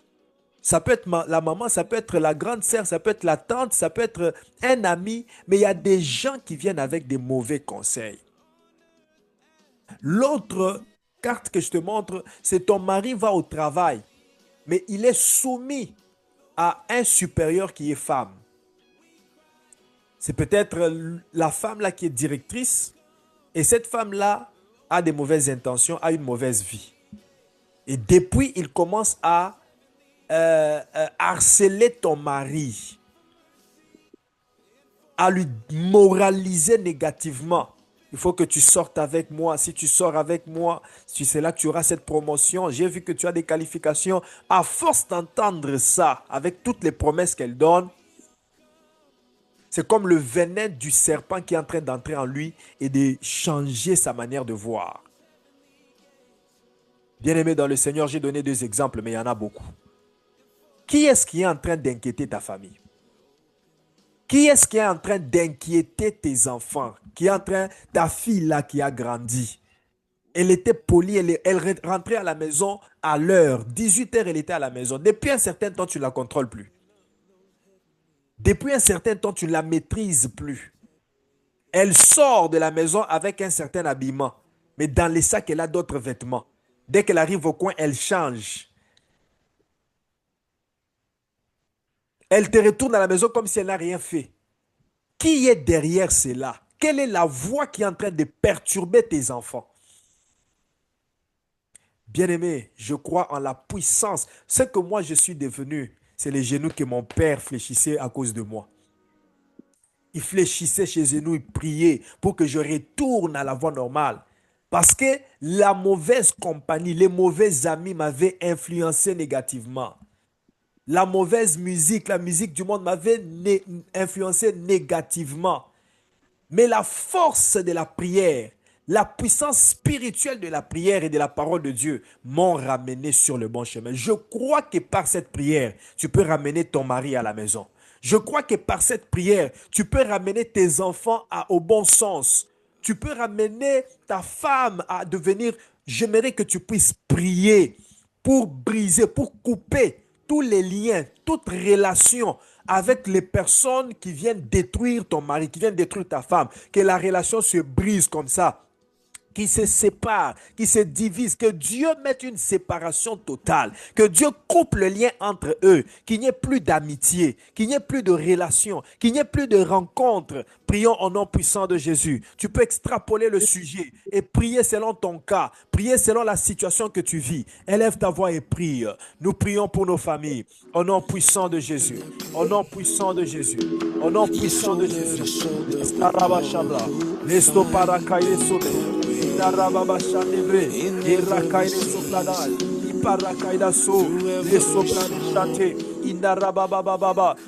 Ça peut être la maman, ça peut être la grande sœur, ça peut être la tante, ça peut être un ami, mais il y a des gens qui viennent avec des mauvais conseils. L'autre carte que je te montre, c'est ton mari va au travail, mais il est soumis à un supérieur qui est femme. C'est peut-être la femme là qui est directrice et cette femme-là a des mauvaises intentions, a une mauvaise vie. Et depuis, il commence à harceler ton mari, à lui moraliser négativement. Il faut que tu sortes avec moi. Si tu sors avec moi, c'est là que tu auras cette promotion. J'ai vu que tu as des qualifications. À force d'entendre ça, avec toutes les promesses qu'elle donne, c'est comme le venin du serpent qui est en train d'entrer en lui et de changer sa manière de voir. Bien-aimé dans le Seigneur, j'ai donné 2 exemples, mais il y en a beaucoup. Qui est-ce qui est en train d'inquiéter ta famille? Qui est-ce qui est en train d'inquiéter tes enfants? Qui est en train, ta fille là qui a grandi? Elle était polie, elle rentrait à la maison à l'heure. 18h, elle était à la maison. Depuis un certain temps, tu ne la contrôles plus. Depuis un certain temps, tu ne la maîtrises plus. Elle sort de la maison avec un certain habillement. Mais dans les sacs, elle a d'autres vêtements. Dès qu'elle arrive au coin, elle change. Elle te retourne à la maison comme si elle n'a rien fait. Qui est derrière cela? Quelle est la voix qui est en train de perturber tes enfants? Bien-aimé, je crois en la puissance. Ce que moi je suis devenu, c'est les genoux que mon père fléchissait à cause de moi. Il fléchissait chez nous, il priait pour que je retourne à la voie normale. Parce que la mauvaise compagnie, les mauvais amis m'avaient influencé négativement. La mauvaise musique, la musique du monde m'avait influencé négativement. Mais la force de la prière, la puissance spirituelle de la prière et de la parole de Dieu m'ont ramené sur le bon chemin. Je crois que par cette prière, tu peux ramener ton mari à la maison. Je crois que par cette prière, tu peux ramener tes enfants au bon sens. Tu peux ramener ta femme à devenir... J'aimerais que tu puisses prier pour briser, pour couper tous les liens, toute relation avec les personnes qui viennent détruire ton mari, qui viennent détruire ta femme, que la relation se brise comme ça, qui se séparent, qui se divisent, que Dieu mette une séparation totale, que Dieu coupe le lien entre eux, qu'il n'y ait plus d'amitié, qu'il n'y ait plus de relation, qu'il n'y ait plus de rencontres. Prions au nom puissant de Jésus. Tu peux extrapoler le sujet et prier selon ton cas, prier selon la situation que tu vis. Élève ta voix et prie. Nous prions pour nos familles. Au nom puissant de Jésus. Au nom puissant de Jésus. Au nom puissant de Jésus.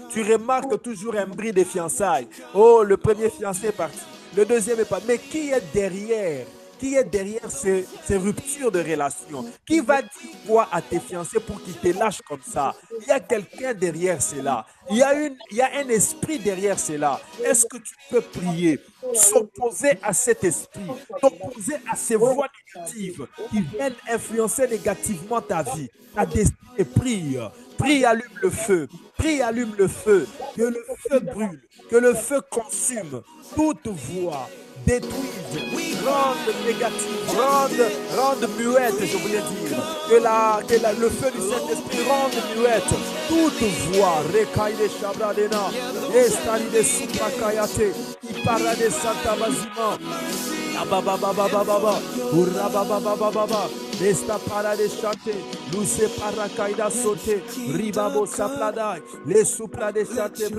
Tu remarques toujours un bris de fiançailles. Oh, le premier fiancé est parti. Le deuxième est parti. Mais qui est derrière? Qui est derrière ces ruptures de relations? Qui va dire quoi à tes fiancés pour qu'ils te lâchent comme ça? Il y a quelqu'un derrière cela. Il y a un esprit derrière cela. Est-ce que tu peux prier, s'opposer à cet esprit, t'opposer à ces voix négatives qui viennent influencer négativement ta vie, ta destinée? Prie. Prie, allume le feu. Prie, allume le feu. Que le feu brûle. Que le feu consume toute voix. Détruise, rende négative, rende muette, je voulais dire. Que le feu du Saint-Esprit rende muette toute voix. Recaille de Chabradena, Estari de Suprakayate, Ipara de Santa Bazima, Ababababababa, Urabababababa, Esta para de chate, Luce para caida sote, Ribabo sapladai, les supla de chate,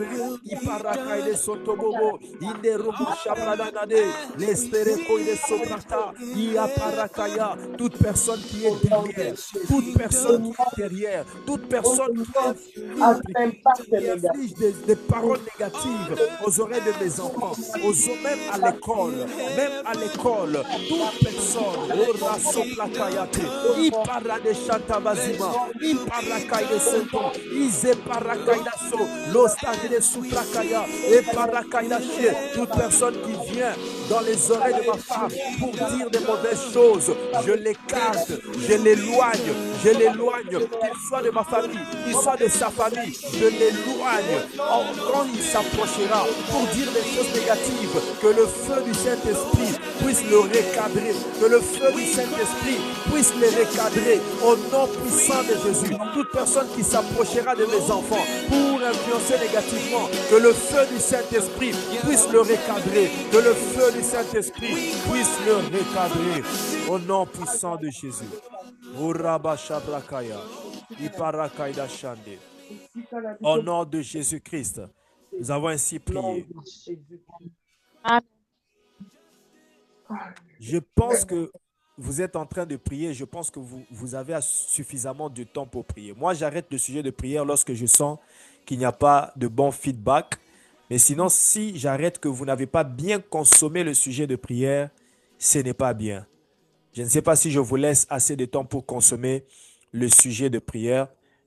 Ipara caide sotobobo, Inde robo chapladanade, les sterecoïdes de soprata, Ia parakaya, toute personne qui est derrière, toute personne qui est derrière, toute personne qui inflige des paroles négatives aux oreilles de mes enfants, même à l'école, toute personne, Ora soplakayate, Ipara de chata Rabazima, Iparakaide Sento, Ize Parakaida So, Lostagide Suprakaya, et Parakaida Chie, toute personne qui vient dans les oreilles de ma femme pour dire des mauvaises choses, je l'écarte, je l'éloigne, qu'il soit de ma famille, qu'il soit de sa famille, je l'éloigne. Quand il s'approchera pour dire des choses négatives, que le feu du Saint-Esprit puisse le recadrer, que le feu du Saint-Esprit puisse le recadrer au nom puissant de Jésus. Toute personne qui s'approchera de mes enfants pour influencer négativement, que le feu du Saint-Esprit puisse le recadrer, que le feu du Saint-Esprit puisse le recadrer au nom puissant de Jésus. Au nom de Jésus-Christ, nous avons ainsi prié. Je pense que vous êtes en train de prier. Je pense que vous avez suffisamment de temps pour prier. Moi, j'arrête le sujet de prière lorsque je sens qu'il n'y a pas de bon feedback. Mais sinon, si j'arrête que vous n'avez pas bien consommé le sujet de prière, ce n'est pas bien. Je ne sais pas si je vous laisse assez de temps pour consommer le sujet de prière.